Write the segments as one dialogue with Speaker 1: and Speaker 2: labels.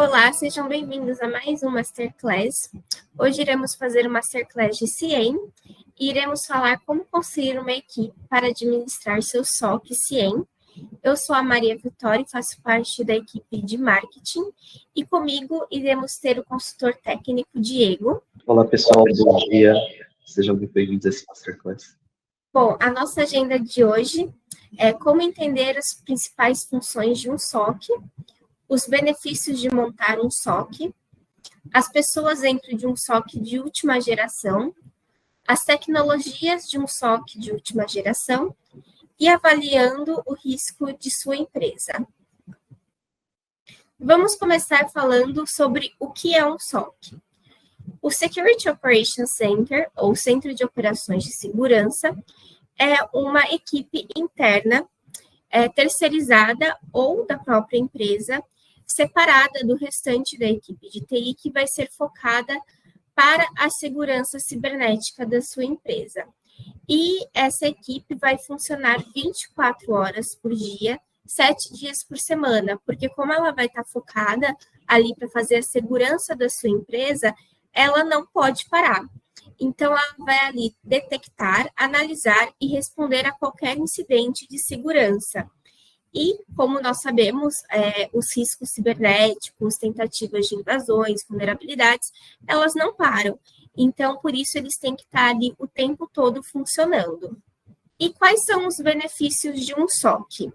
Speaker 1: Olá, sejam bem-vindos a mais um Masterclass. Hoje iremos fazer uma Masterclass de CIEM e iremos falar como construir uma equipe para administrar seu SOC CIEM. Eu sou a Maria Vitória e faço parte da equipe de marketing e comigo iremos ter o consultor técnico Diego.
Speaker 2: Olá pessoal, bom dia, sejam muito bem-vindos a esse Masterclass.
Speaker 1: Bom, a nossa agenda de hoje é como entender as principais funções de um SOC, os benefícios de montar um SOC, as pessoas dentro de um SOC de última geração, as tecnologias de um SOC de última geração e avaliando o risco de sua empresa. Vamos começar falando sobre o que é um SOC. O Security Operations Center, ou Centro de Operações de Segurança, é uma equipe interna, terceirizada ou da própria empresa, separada do restante da equipe de TI, que vai ser focada para a segurança cibernética da sua empresa. E essa equipe vai funcionar 24 horas por dia, 7 dias por semana, porque como ela vai estar focada ali para fazer a segurança da sua empresa, ela não pode parar. Então, ela vai ali detectar, analisar e responder a qualquer incidente de segurança. E, como nós sabemos, os riscos cibernéticos, tentativas de invasões, vulnerabilidades, elas não param. Então, por isso, eles têm que estar ali o tempo todo funcionando. E quais são os benefícios de um SOC?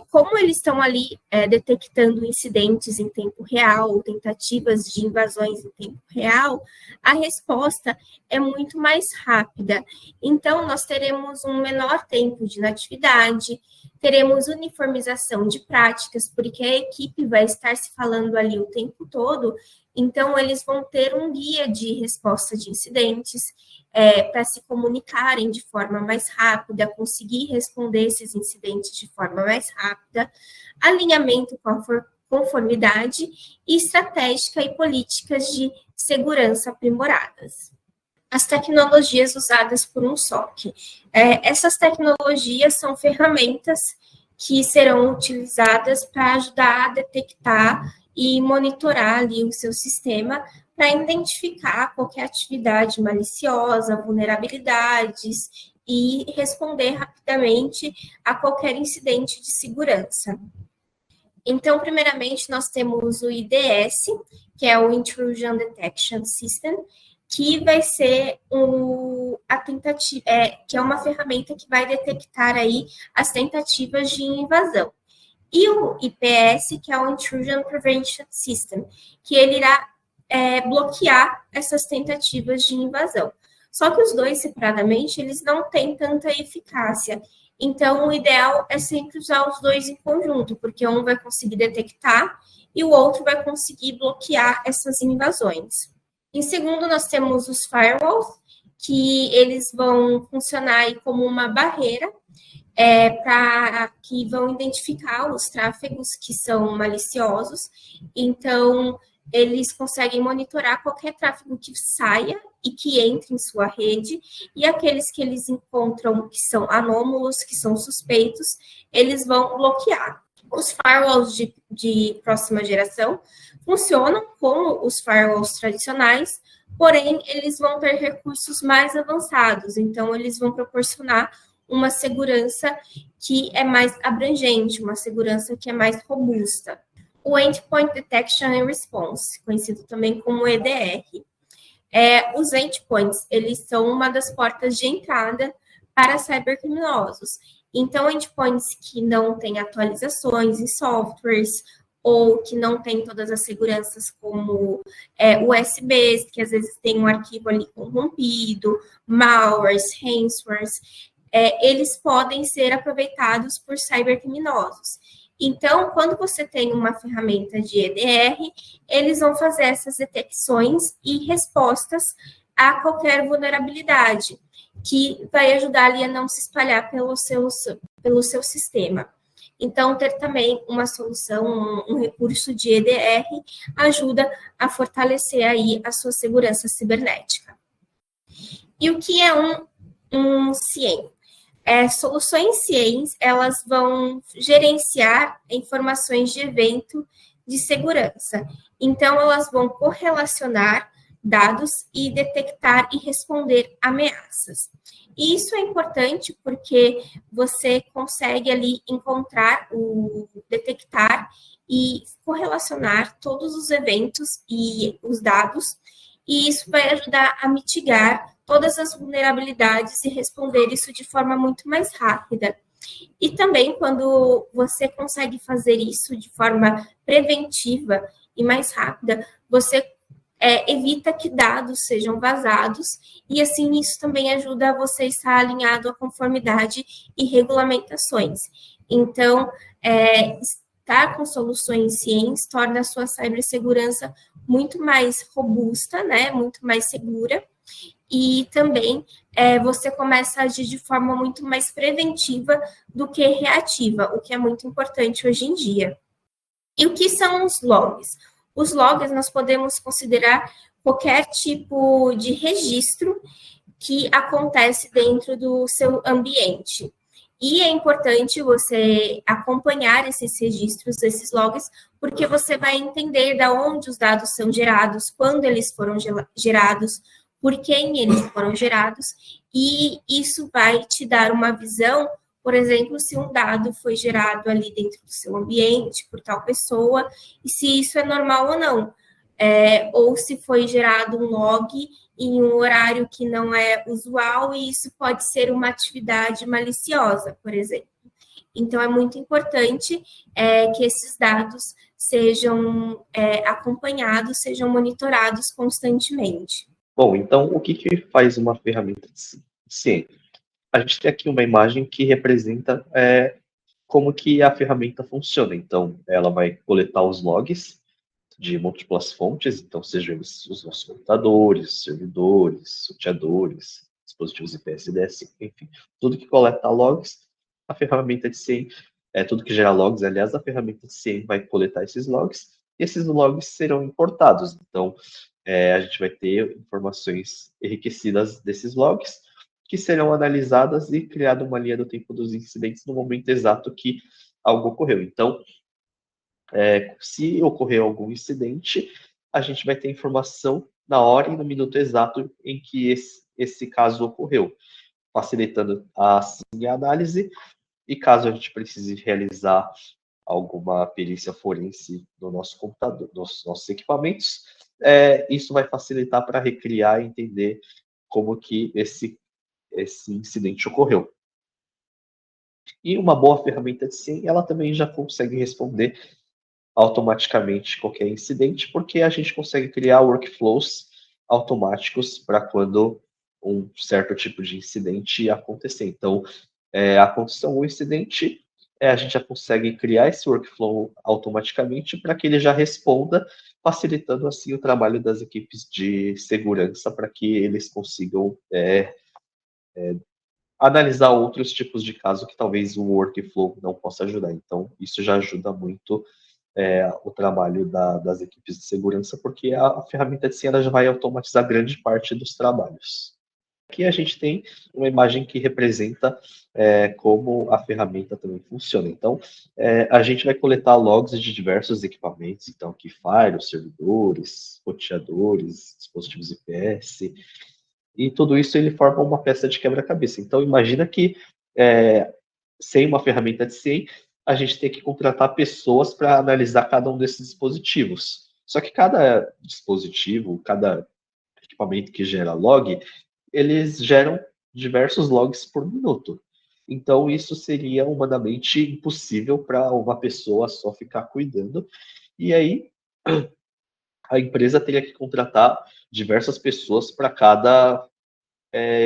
Speaker 1: Como eles estão ali detectando incidentes em tempo real, tentativas de invasões em tempo real, a resposta é muito mais rápida. Então, nós teremos um menor tempo de inatividade, teremos uniformização de práticas, porque a equipe vai estar se falando ali o tempo todo, então eles vão ter um guia de resposta de incidentes, para se comunicarem de forma mais rápida, conseguir responder esses incidentes de forma mais rápida, alinhamento com a conformidade e estratégica e políticas de segurança aprimoradas. As tecnologias usadas por um SOC. Essas tecnologias são ferramentas que serão utilizadas para ajudar a detectar e monitorar ali o seu sistema para identificar qualquer atividade maliciosa, vulnerabilidades e responder rapidamente a qualquer incidente de segurança. Então, primeiramente, nós temos o IDS, que é o Intrusion Detection System, que vai ser que é uma ferramenta que vai detectar aí as tentativas de invasão. E o IPS, que é o Intrusion Prevention System, que ele irá bloquear essas tentativas de invasão. Só que os dois separadamente, eles não têm tanta eficácia. Então, o ideal é sempre usar os dois em conjunto, porque um vai conseguir detectar e o outro vai conseguir bloquear essas invasões. Em segundo, nós temos os firewalls, que eles vão funcionar aí como uma barreira, que vão identificar os tráfegos que são maliciosos. Então, eles conseguem monitorar qualquer tráfego que saia e que entre em sua rede, e aqueles que eles encontram que são anômalos, que são suspeitos, eles vão bloquear. Os firewalls de próxima geração funcionam como os firewalls tradicionais, porém, eles vão ter recursos mais avançados, então, eles vão proporcionar uma segurança que é mais abrangente, uma segurança que é mais robusta. O Endpoint Detection and Response, conhecido também como EDR. Os endpoints, eles são uma das portas de entrada para cybercriminosos. Então, endpoints que não têm atualizações em softwares, ou que não tem todas as seguranças como USBs, que às vezes tem um arquivo ali corrompido, malwares, ransomwares, eles podem ser aproveitados por cybercriminosos. Então, quando você tem uma ferramenta de EDR, eles vão fazer essas detecções e respostas a qualquer vulnerabilidade, que vai ajudar ali a não se espalhar pelo seu sistema. Então, ter também uma solução, um recurso de EDR, ajuda a fortalecer aí a sua segurança cibernética. E o que é um CIEM? Soluções CIEMs, elas vão gerenciar informações de evento de segurança. Então, elas vão correlacionar dados e detectar e responder ameaças. E isso é importante porque você consegue ali detectar e correlacionar todos os eventos e os dados, e isso vai ajudar a mitigar todas as vulnerabilidades e responder isso de forma muito mais rápida. E também, quando você consegue fazer isso de forma preventiva e mais rápida, você evita que dados sejam vazados, e assim isso também ajuda você a estar alinhado à conformidade e regulamentações. Então, estar com soluções cientes torna a sua cibersegurança muito mais robusta, né, muito mais segura, e também você começa a agir de forma muito mais preventiva do que reativa, o que é muito importante hoje em dia. E o que são os logs? Os logs nós podemos considerar qualquer tipo de registro que acontece dentro do seu ambiente. E é importante você acompanhar esses registros, esses logs, porque você vai entender de onde os dados são gerados, quando eles foram gerados, por quem eles foram gerados, e isso vai te dar uma visão, por exemplo, se um dado foi gerado ali dentro do seu ambiente por tal pessoa, e se isso é normal ou não. Ou se foi gerado um log em um horário que não é usual, e isso pode ser uma atividade maliciosa, por exemplo. Então, é muito importante que esses dados sejam acompanhados, sejam monitorados constantemente.
Speaker 2: Bom, então, o que faz uma ferramenta de ciência? A gente tem aqui uma imagem que representa como que a ferramenta funciona. Então, ela vai coletar os logs de múltiplas fontes, então sejam os nossos computadores, servidores, roteadores, dispositivos IPS e DS, enfim, tudo que coleta logs, a ferramenta de SIEM, tudo que gera logs, aliás, a ferramenta de SIEM vai coletar esses logs, e esses logs serão importados. Então, a gente vai ter informações enriquecidas desses logs, que serão analisadas e criada uma linha do tempo dos incidentes no momento exato que algo ocorreu. Então, se ocorrer algum incidente, a gente vai ter informação na hora e no minuto exato em que esse caso ocorreu, facilitando assim a análise. E caso a gente precise realizar alguma perícia forense no nosso computador, nos nossos equipamentos, isso vai facilitar para recriar e entender como que esse incidente ocorreu. E uma boa ferramenta de SIEM, ela também já consegue responder automaticamente qualquer incidente, porque a gente consegue criar workflows automáticos para quando um certo tipo de incidente acontecer. Então, aconteceu um incidente, a gente já consegue criar esse workflow automaticamente para que ele já responda, facilitando assim o trabalho das equipes de segurança para que eles consigam analisar outros tipos de caso que talvez o workflow não possa ajudar. Então, isso já ajuda muito o trabalho das equipes de segurança, porque a ferramenta de SIEM já vai automatizar grande parte dos trabalhos. Aqui a gente tem uma imagem que representa como a ferramenta também funciona. Então, a gente vai coletar logs de diversos equipamentos, então aqui firewalls, servidores, roteadores, dispositivos IPS, e tudo isso ele forma uma peça de quebra-cabeça. Então, imagina que sem uma ferramenta de SIEM, a gente tem que contratar pessoas para analisar cada um desses dispositivos. Só que cada dispositivo, cada equipamento que gera log, eles geram diversos logs por minuto. Então, isso seria humanamente impossível para uma pessoa só ficar cuidando. E aí, a empresa teria que contratar diversas pessoas para cada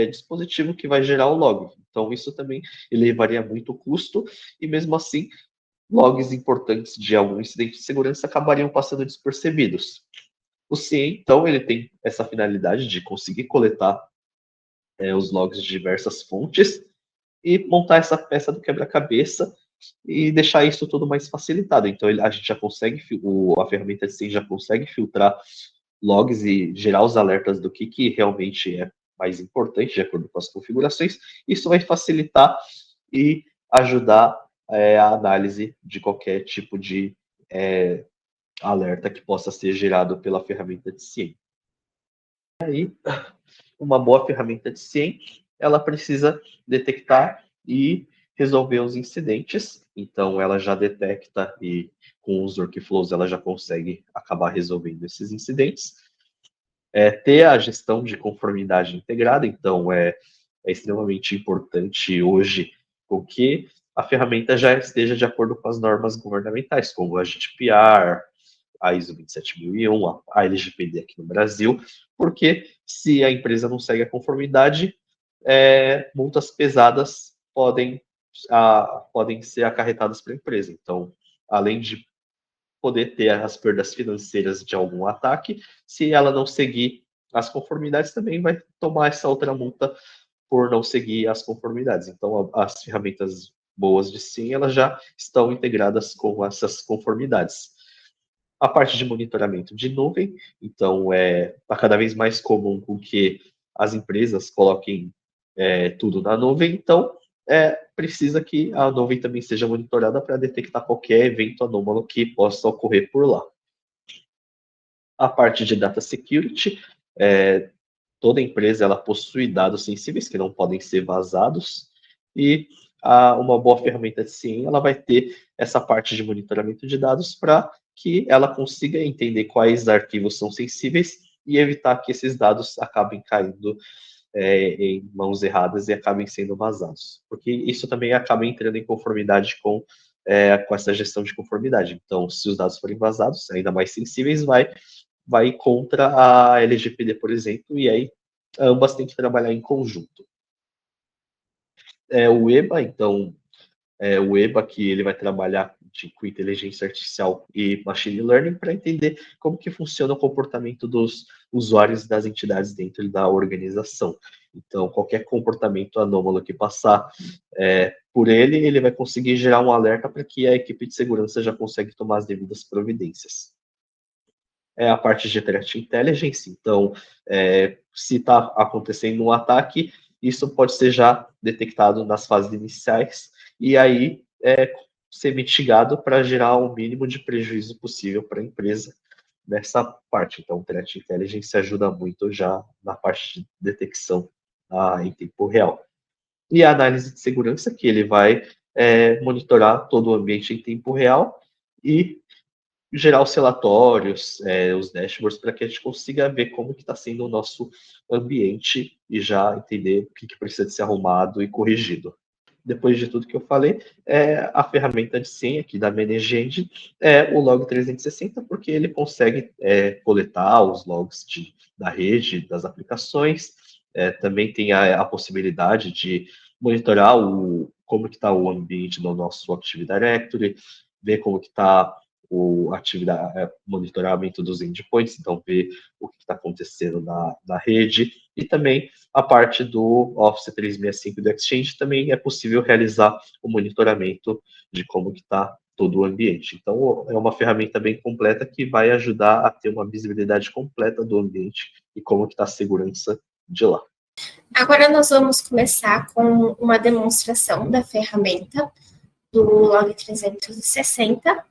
Speaker 2: dispositivo que vai gerar o log. Então, isso também elevaria muito o custo, e mesmo assim, logs importantes de algum incidente de segurança acabariam passando despercebidos. O CIEM, então, ele tem essa finalidade de conseguir coletar os logs de diversas fontes e montar essa peça do quebra-cabeça e deixar isso tudo mais facilitado. Então, a gente já consegue, a ferramenta de CIEM já consegue filtrar logs e gerar os alertas do que realmente é mais importante, de acordo com as configurações. Isso vai facilitar e ajudar a análise de qualquer tipo de alerta que possa ser gerado pela ferramenta de CIEM. Aí, uma boa ferramenta de CIEM, ela precisa detectar e resolver os incidentes. Então, ela já detecta e com os workflows ela já consegue acabar resolvendo esses incidentes. Ter a gestão de conformidade integrada, então é extremamente importante hoje com que a ferramenta já esteja de acordo com as normas governamentais, como a GDPR, a ISO 27001, a LGPD aqui no Brasil, porque se a empresa não segue a conformidade, multas pesadas podem ser acarretadas para a empresa. Então, além de poder ter as perdas financeiras de algum ataque, se ela não seguir as conformidades, também vai tomar essa outra multa por não seguir as conformidades. Então, as ferramentas boas de sim, elas já estão integradas com essas conformidades. A parte de monitoramento de nuvem, então, está cada vez mais comum com que as empresas coloquem tudo na nuvem, então, precisa que a nuvem também seja monitorada para detectar qualquer evento anômalo que possa ocorrer por lá. A parte de data security, toda empresa ela possui dados sensíveis que não podem ser vazados, e uma boa ferramenta de CIEM, ela vai ter essa parte de monitoramento de dados para que ela consiga entender quais arquivos são sensíveis e evitar que esses dados acabem caindo em mãos erradas e acabem sendo vazados. Porque isso também acaba entrando em conformidade com essa gestão de conformidade. Então, se os dados forem vazados, ainda mais sensíveis, vai contra a LGPD, por exemplo, e aí ambas têm que trabalhar em conjunto. O EBA, então, o EBA que ele vai trabalhar com inteligência artificial e machine learning para entender como que funciona o comportamento dos usuários das entidades dentro da organização. Então, qualquer comportamento anômalo que passar por ele vai conseguir gerar um alerta para que a equipe de segurança já consiga tomar as devidas providências. A parte de threat intelligence, então, se está acontecendo um ataque, isso pode ser já detectado nas fases iniciais, e aí ser mitigado para gerar o mínimo de prejuízo possível para a empresa nessa parte. Então, o threat intelligence ajuda muito já na parte de detecção em tempo real. E a análise de segurança, que ele vai monitorar todo o ambiente em tempo real e gerar os relatórios, os dashboards, para que a gente consiga ver como que está sendo o nosso ambiente e já entender o que precisa de ser arrumado e corrigido. Depois de tudo que eu falei, a ferramenta de senha aqui da Manage Engine é o Log 360, porque ele consegue coletar os logs da rede, das aplicações, também tem a possibilidade de monitorar como que está o ambiente no nosso Active Directory, ver como que está monitoramento dos endpoints, então ver o que está acontecendo na rede, e também a parte do Office 365 do Exchange também é possível realizar o monitoramento de como que está todo o ambiente. Então, é uma ferramenta bem completa que vai ajudar a ter uma visibilidade completa do ambiente e como que está a segurança de lá.
Speaker 1: Agora nós vamos começar com uma demonstração da ferramenta do Log 360.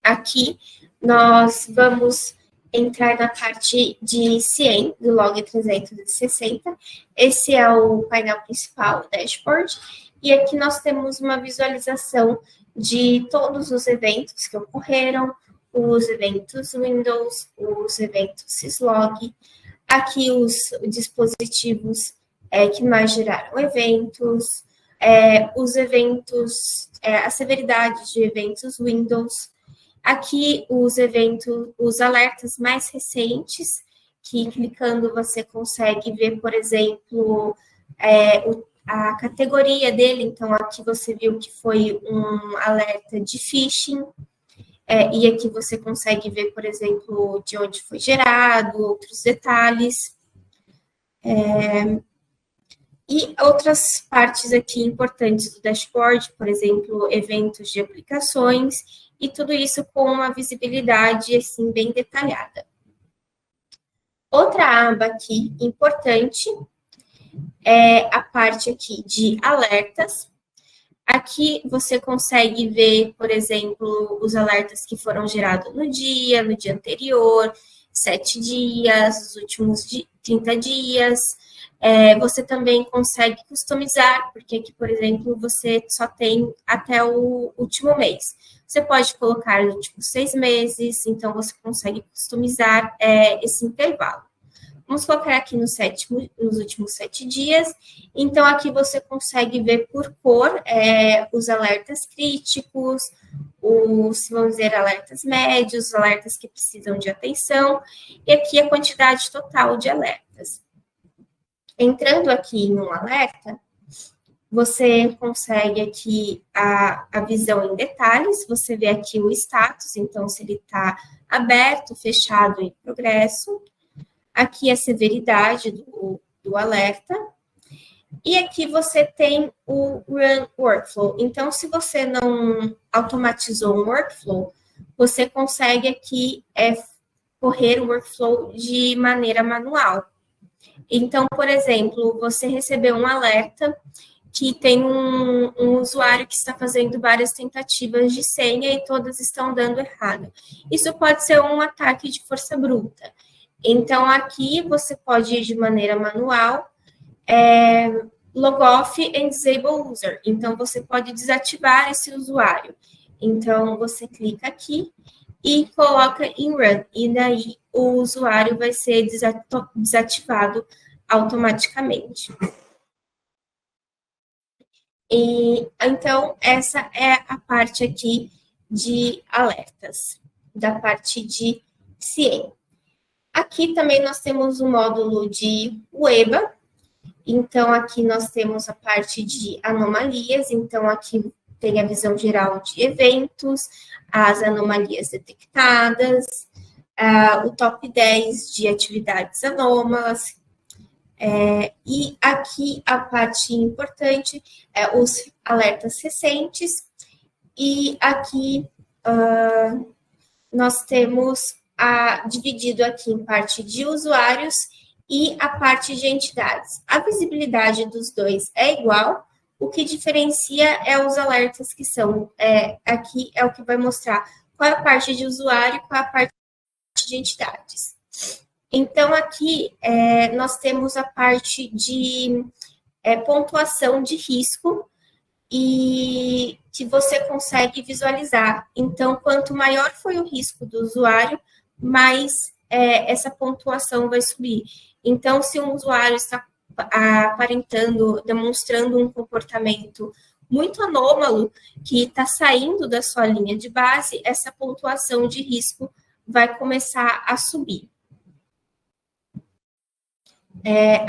Speaker 1: Aqui nós vamos entrar na parte de CIEM do Log 360. Esse é o painel principal, o dashboard, e aqui nós temos uma visualização de todos os eventos que ocorreram, os eventos Windows, os eventos Syslog, aqui os dispositivos que mais geraram eventos, os eventos, a severidade de eventos Windows, aqui os alertas mais recentes, que clicando você consegue ver, por exemplo, a categoria dele. Então, aqui você viu que foi um alerta de phishing, e aqui você consegue ver, por exemplo, de onde foi gerado, outros detalhes. E outras partes aqui importantes do dashboard, por exemplo, eventos de aplicações, e tudo isso com uma visibilidade, assim, bem detalhada. Outra aba aqui importante é a parte aqui de alertas. Aqui você consegue ver, por exemplo, os alertas que foram gerados no dia anterior, 7 dias, os últimos 30 dias. Você também consegue customizar, porque aqui, por exemplo, você só tem até o último mês. Você pode colocar os últimos 6 meses, então você consegue customizar esse intervalo. Vamos colocar aqui nos últimos 7 dias. Então, aqui você consegue ver por cor os alertas críticos, vamos dizer, alertas médios, alertas que precisam de atenção, e aqui a quantidade total de alertas. Entrando aqui em um alerta, você consegue aqui a visão em detalhes, você vê aqui o status, então se ele está aberto, fechado, em progresso. Aqui a severidade do alerta. E aqui você tem o Run Workflow. Então, se você não automatizou um workflow, você consegue aqui correr o workflow de maneira manual. Então, por exemplo, você recebeu um alerta que tem um usuário que está fazendo várias tentativas de senha e todas estão dando errado. Isso pode ser um ataque de força bruta. Então, aqui você pode ir de maneira manual, log off and disable user. Então, você pode desativar esse usuário. Então, você clica aqui e coloca em run. E daí, o usuário vai ser desativado automaticamente. E, então, essa é a parte aqui de alertas, da parte de CIEM. Aqui também nós temos o módulo de UEBA, então aqui nós temos a parte de anomalias, então aqui tem a visão geral de eventos, as anomalias detectadas, o top 10 de atividades anômalas, e aqui a parte importante é os alertas recentes, e aqui nós temos dividido aqui em parte de usuários e a parte de entidades. A visibilidade dos dois é igual, o que diferencia é os alertas que são, aqui é o que vai mostrar qual é a parte de usuário e qual é a parte de entidades. Então, aqui nós temos a parte de pontuação de risco, e que você consegue visualizar. Então, quanto maior foi o risco do usuário, mais essa pontuação vai subir. Então, se um usuário está demonstrando um comportamento muito anômalo, que está saindo da sua linha de base, essa pontuação de risco vai começar a subir.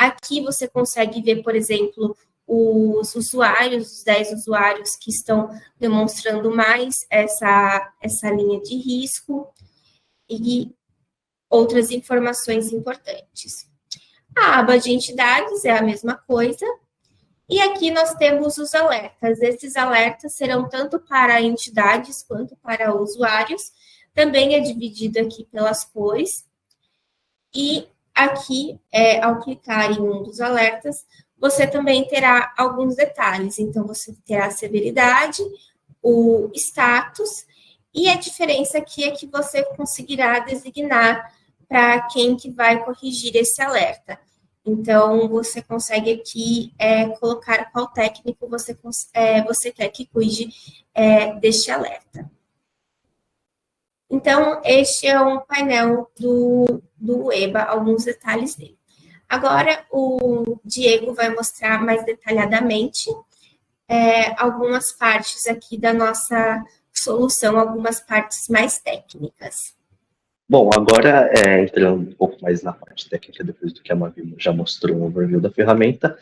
Speaker 1: Aqui você consegue ver, por exemplo, os usuários, os 10 usuários que estão demonstrando mais essa linha de risco e outras informações importantes. A aba de entidades é a mesma coisa. E aqui nós temos os alertas. Esses alertas serão tanto para entidades quanto para usuários. Também é dividido aqui pelas cores. E aqui, ao clicar em um dos alertas, você também terá alguns detalhes. Então, você terá a severidade, o status, e a diferença aqui é que você conseguirá designar para quem que vai corrigir esse alerta. Então, você consegue aqui colocar qual técnico você quer que cuide deste alerta. Então, este é um painel do EBA, alguns detalhes dele. Agora, o Diego vai mostrar mais detalhadamente algumas partes aqui da nossa solução, algumas partes mais técnicas.
Speaker 2: Bom, agora, entrando um pouco mais na parte técnica, depois do que a Mavi já mostrou um overview da ferramenta,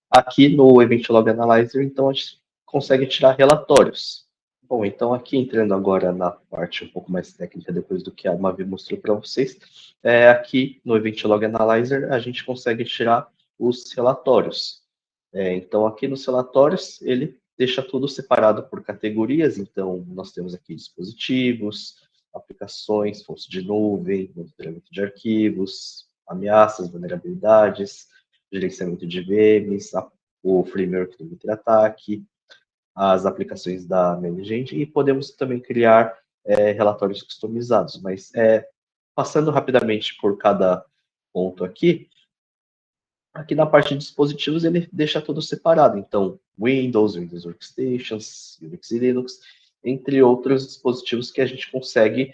Speaker 2: aqui no Event Log Analyzer, então, a gente consegue tirar relatórios. Bom, então, aqui entrando agora na parte um pouco mais técnica, depois do que a Mavi mostrou para vocês, aqui no Event Log Analyzer, a gente consegue tirar os relatórios. Então, aqui nos relatórios, ele deixa tudo separado por categorias, então, nós temos aqui dispositivos, aplicações, fontes de nuvem, monitoramento de arquivos, ameaças, vulnerabilidades, gerenciamento de VMs, o framework do Mitre-ataque, as aplicações da Management e podemos também criar relatórios customizados. Mas passando rapidamente por cada ponto aqui, aqui na parte de dispositivos ele deixa tudo separado. Então, Windows, Windows Workstations, Unix e Linux, entre outros dispositivos que a gente consegue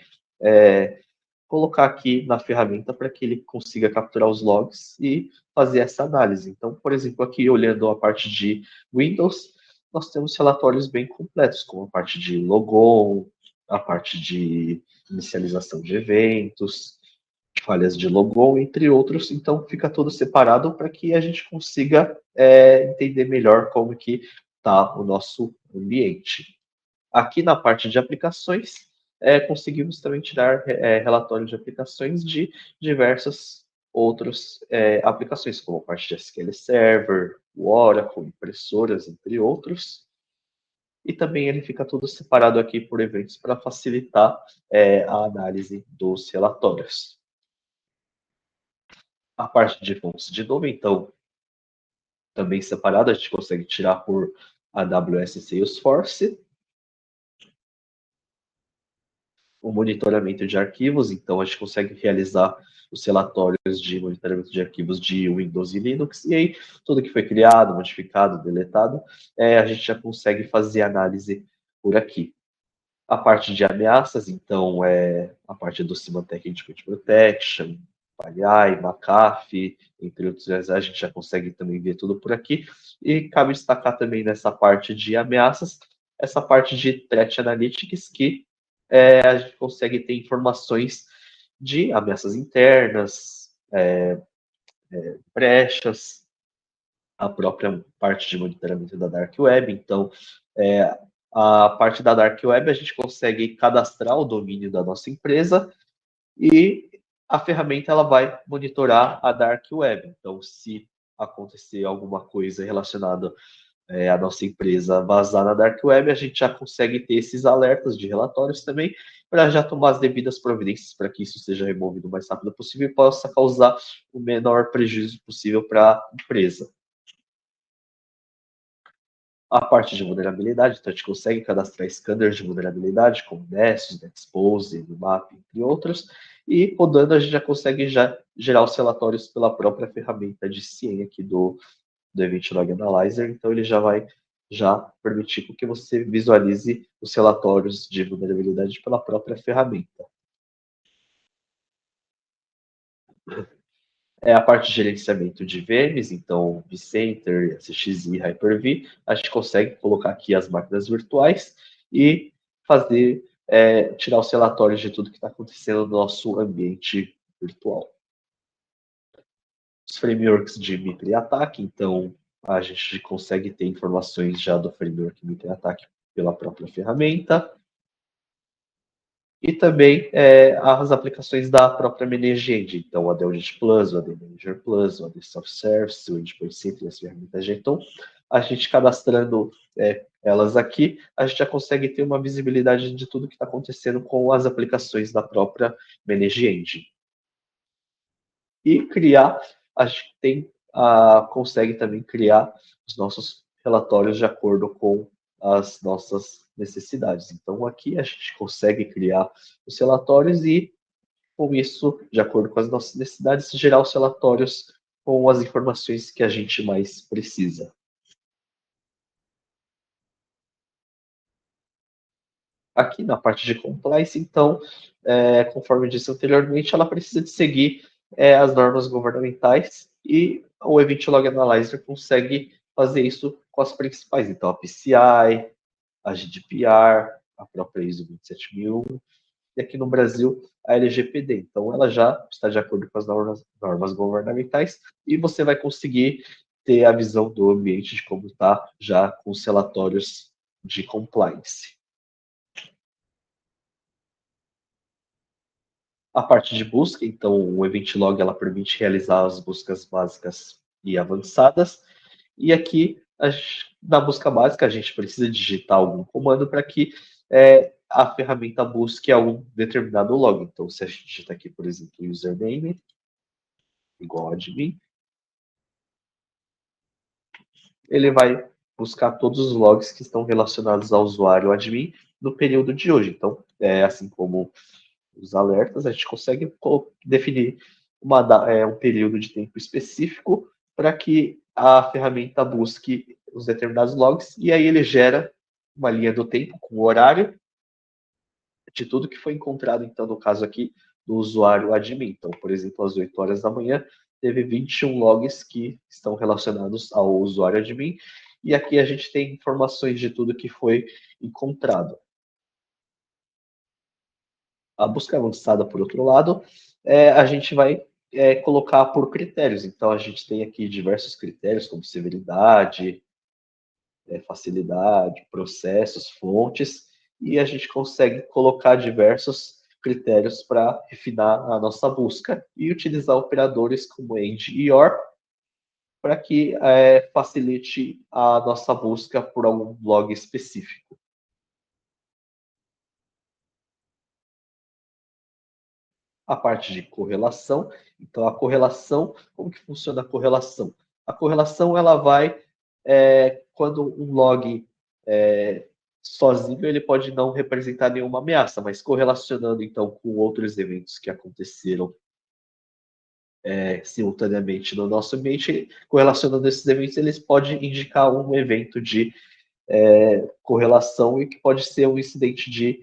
Speaker 2: colocar aqui na ferramenta para que ele consiga capturar os logs e fazer essa análise. Então, por exemplo, aqui olhando a parte de Windows, nós temos relatórios bem completos, como a parte de logon, a parte de inicialização de eventos, falhas de logon, entre outros. Então, fica tudo separado para que a gente consiga entender melhor como que está o nosso ambiente. Aqui na parte de aplicações, conseguimos também tirar relatórios de aplicações de diversas outras aplicações, como a parte de SQL Server, o Oracle, impressoras, entre outros. E também ele fica todo separado aqui por eventos para facilitar a análise dos relatórios. A parte de fontes de nuvem, então, também separado, a gente consegue tirar por AWS Salesforce. O monitoramento de arquivos, então a gente consegue realizar os relatórios de monitoramento de arquivos de Windows e Linux, e aí tudo que foi criado, modificado, deletado, a gente já consegue fazer análise por aqui. A parte de ameaças, então, a parte do Symantec Endpoint Protection, PAI, McAfee, entre outros, a gente já consegue também ver tudo por aqui. E cabe destacar também nessa parte de ameaças, essa parte de Threat Analytics, que a gente consegue ter informações de ameaças internas, brechas, a própria parte de monitoramento da Dark Web. Então, a parte da Dark Web, a gente consegue cadastrar o domínio da nossa empresa e a ferramenta ela vai monitorar a Dark Web. Então, se acontecer alguma coisa relacionada à nossa empresa vazar na Dark Web, a gente já consegue ter esses alertas de relatórios também para já tomar as devidas providências para que isso seja removido o mais rápido possível e possa causar o menor prejuízo possível para a empresa. A parte de vulnerabilidade, então a gente consegue cadastrar scanners de vulnerabilidade, como Nessus, Nexpose, Nmap, entre outros, e rodando a gente já consegue gerar os relatórios pela própria ferramenta de CIEM aqui do Event Log Analyzer, então ele já vai permitir que você visualize os relatórios de vulnerabilidade pela própria ferramenta. A parte de gerenciamento de VMs, então vCenter, SXI, Hyper-V, a gente consegue colocar aqui as máquinas virtuais e fazer, tirar os relatórios de tudo que está acontecendo no nosso ambiente virtual. Os frameworks de MITRE-ATT&CK, então a gente consegue ter informações já do framework MITRE-ATT&CK pela própria ferramenta. E também as aplicações da própria Management, então o AD Audit Plus, o AD Manager Plus, o AD Soft Service, o Endpoint Center e as ferramentas de então, a gente cadastrando elas aqui, a gente já consegue ter uma visibilidade de tudo que está acontecendo com as aplicações da própria Management. E criar, a gente consegue também criar os nossos relatórios de acordo com as nossas necessidades. Então, aqui a gente consegue criar os relatórios e, com isso, de acordo com as nossas necessidades, gerar os relatórios com as informações que a gente mais precisa. Aqui na parte de compliance, então, conforme eu disse anteriormente, ela precisa de seguir as normas governamentais e o Event Log Analyzer consegue fazer isso com as principais. Então, a PCI, a GDPR, a própria ISO 27001 e aqui no Brasil a LGPD. Então, ela já está de acordo com as normas governamentais e você vai conseguir ter a visão do ambiente de como está já com os relatórios de compliance. A parte de busca, então, o Event Log ela permite realizar as buscas básicas e avançadas. E aqui, na busca básica, a gente precisa digitar algum comando para que a ferramenta busque algum determinado log. Então, se a gente digitar aqui, por exemplo, username igual admin, ele vai buscar todos os logs que estão relacionados ao usuário admin no período de hoje. Então, assim como os alertas, a gente consegue definir um período de tempo específico para que a ferramenta busque os determinados logs e aí ele gera uma linha do tempo com o horário de tudo que foi encontrado, então, no caso aqui, do usuário admin. Então, por exemplo, às 8 horas da manhã, teve 21 logs que estão relacionados ao usuário admin, e aqui a gente tem informações de tudo que foi encontrado. A busca avançada, por outro lado, a gente vai colocar por critérios. Então, a gente tem aqui diversos critérios, como severidade, facilidade, processos, fontes, e a gente consegue colocar diversos critérios para refinar a nossa busca e utilizar operadores como AND e OR para que facilite a nossa busca por algum log específico. A parte de correlação, então a correlação, como que funciona a correlação? A correlação ela vai quando um log sozinho ele pode não representar nenhuma ameaça, mas correlacionando então com outros eventos que aconteceram simultaneamente no nosso ambiente, correlacionando esses eventos, eles podem indicar um evento de correlação e que pode ser um incidente de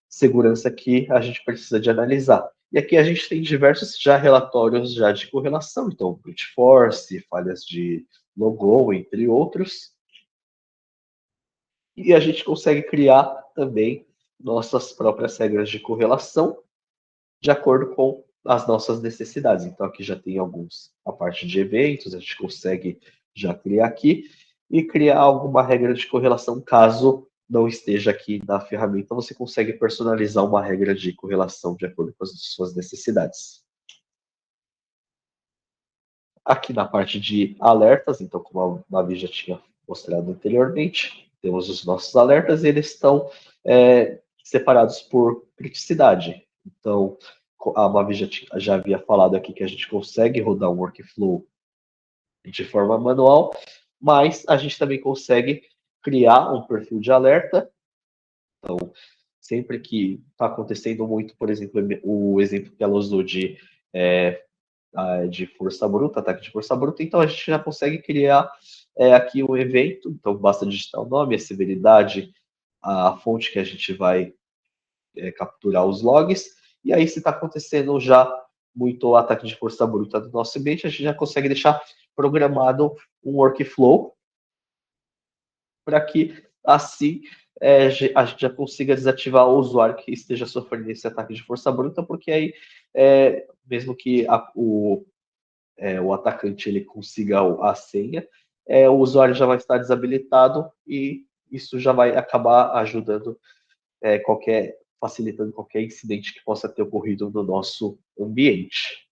Speaker 2: segurança que a gente precisa de analisar. E aqui a gente tem diversos já relatórios já de correlação, então brute force, falhas de logon, entre outros. E a gente consegue criar também nossas próprias regras de correlação de acordo com as nossas necessidades. Então, aqui já tem alguns, a parte de eventos, a gente consegue já criar aqui e criar alguma regra de correlação caso não esteja aqui na ferramenta. Você consegue personalizar uma regra de correlação de acordo com as suas necessidades. Aqui na parte de alertas, então, como a Mavi já tinha mostrado anteriormente, temos os nossos alertas e eles estão separados por criticidade. Então, a Mavi já havia falado aqui que a gente consegue rodar um workflow de forma manual, mas a gente também consegue criar um perfil de alerta. Então, sempre que está acontecendo muito, por exemplo, o exemplo que ela usou de força bruta, ataque de força bruta, então a gente já consegue criar aqui um evento, então basta digitar o nome, a severidade, a fonte que a gente vai capturar os logs, e aí se está acontecendo já muito ataque de força bruta do nosso ambiente, a gente já consegue deixar programado um workflow para que assim a gente já consiga desativar o usuário que esteja sofrendo esse ataque de força bruta, porque aí mesmo que o atacante ele consiga a senha, o usuário já vai estar desabilitado e isso já vai acabar ajudando facilitando qualquer incidente que possa ter ocorrido no nosso ambiente.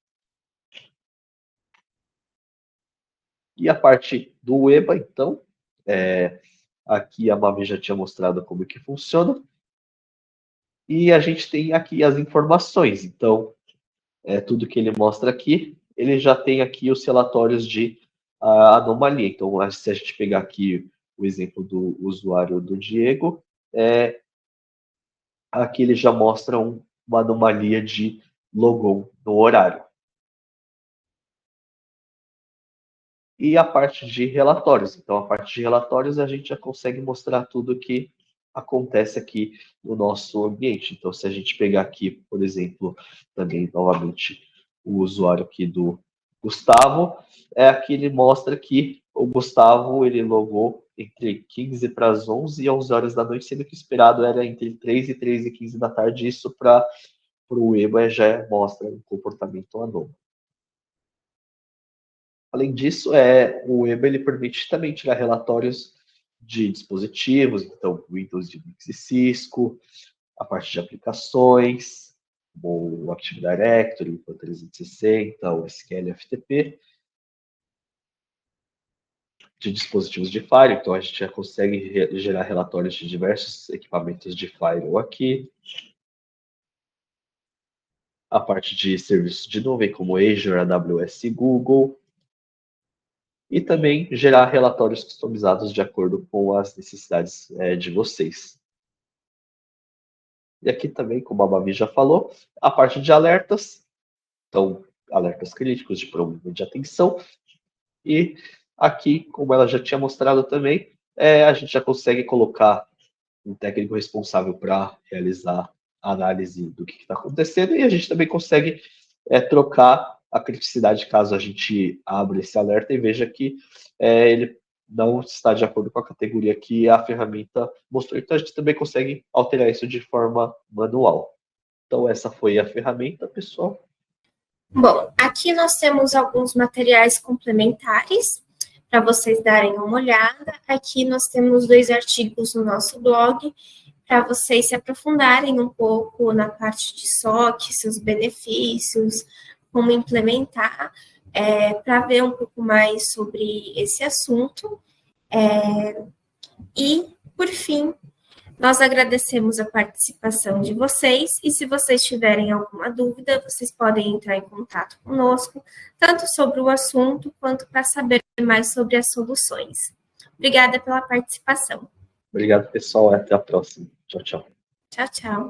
Speaker 2: E a parte do EBA, então, aqui a Mavi já tinha mostrado como que funciona. E a gente tem aqui as informações. Então, tudo que ele mostra aqui, ele já tem aqui os relatórios de anomalia. Então, se a gente pegar aqui o exemplo do usuário do Diego, aqui ele já mostra uma anomalia de logon no horário. E a parte de relatórios. Então, a parte de relatórios a gente já consegue mostrar tudo que acontece aqui no nosso ambiente. Então, se a gente pegar aqui, por exemplo, também novamente o usuário aqui do Gustavo, aqui ele mostra que o Gustavo ele logou entre 15 para as 11 e 11 horas da noite, sendo que o esperado era entre 3 e 3 e 15 da tarde. Isso para o EBA já mostra um comportamento anômalo. Além disso, o EBA ele permite também tirar relatórios de dispositivos, então Windows, Linux e Cisco, a parte de aplicações, como o Active Directory, o 360, o SQL FTP, de dispositivos de Firewall, então a gente já consegue gerar relatórios de diversos equipamentos de Firewall aqui. A parte de serviços de nuvem, como Azure, AWS e Google. e também gerar relatórios customizados de acordo com as necessidades de vocês. E aqui também, como a Babi já falou, a parte de alertas, então, alertas críticos de problema de atenção, e aqui, como ela já tinha mostrado também, a gente já consegue colocar um técnico responsável para realizar a análise do que está acontecendo, e a gente também consegue trocar a criticidade caso a gente abra esse alerta e veja que ele não está de acordo com a categoria que a ferramenta mostrou. Então, a gente também consegue alterar isso de forma manual. Então, essa foi a ferramenta, pessoal.
Speaker 1: Bom, aqui nós temos alguns materiais complementares para vocês darem uma olhada. Aqui nós temos 2 artigos no nosso blog para vocês se aprofundarem um pouco na parte de SOC, seus benefícios, como implementar, para ver um pouco mais sobre esse assunto. E, por fim, nós agradecemos a participação de vocês e se vocês tiverem alguma dúvida, vocês podem entrar em contato conosco, tanto sobre o assunto quanto para saber mais sobre as soluções. Obrigada pela participação.
Speaker 2: Obrigado, pessoal. Até a próxima. Tchau, tchau.
Speaker 1: Tchau, tchau.